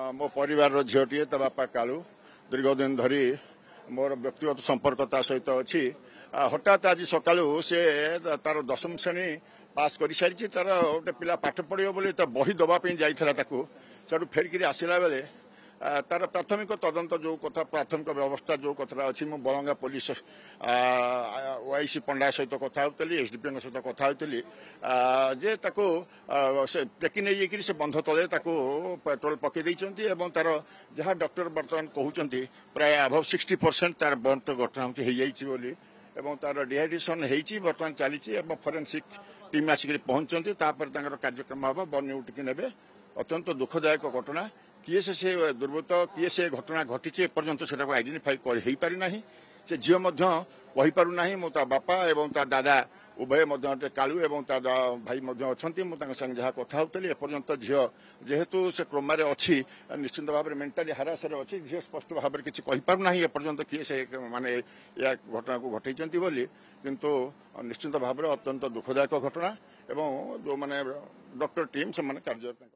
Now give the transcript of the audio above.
मो परिवार झीटी ता बापा कालू दीर्घ दिन धरी मोर व्यक्तिगत संपर्क ता सहित अच्छी हठात आज सकालू से तार 10वीं श्रेणी पास कर सारी तार गोटे पिला पाठ पढ़ो बोली बही दवाई जाता से फेरिकी आसला बेले तार प्राथमिक तदंत जो कथा प्राथमिक व्यवस्था जो कथा अच्छी मु बलंगा पुलिस ओआईसी पंडा सहित कथा होती एसडीपी सहित कथा होती जे टेकी नहीं से बंध तले पेट्रोल पकई देती तार जहाँ डॉक्टर बर्तमान कहते प्राय अभव 60% तार बंट घटना होती तार डिहाइड्रेशन होती बर्तमान चली फरेनसिक टीम आसिक पहुंचती कार्यक्रम हम बन उठिकी ने अत्यंत दुखदायक घटना किए से दुर्वृत्त किए से घटना घटी एपर्यंत से आइडेंटिफाई हो पारिना से झील कहीपारूना मो बापा एवं दादा उभय कालू एवं भाई अच्छा संगे जहाँ कथा होती एपर्यंत झील जेहेतु से क्रोमार अच्छी निश्चिंत भाव में मेंटाली हारासर अच्छी झील स्पष्ट भाव में किसी कहीपारूना एपर्यंत किए से माने या घटना को घटई बोली किंतु निश्चिंत भाव में अत्यंत दुखदायक घटना एवं जो माने डॉक्टर टीम से कार्य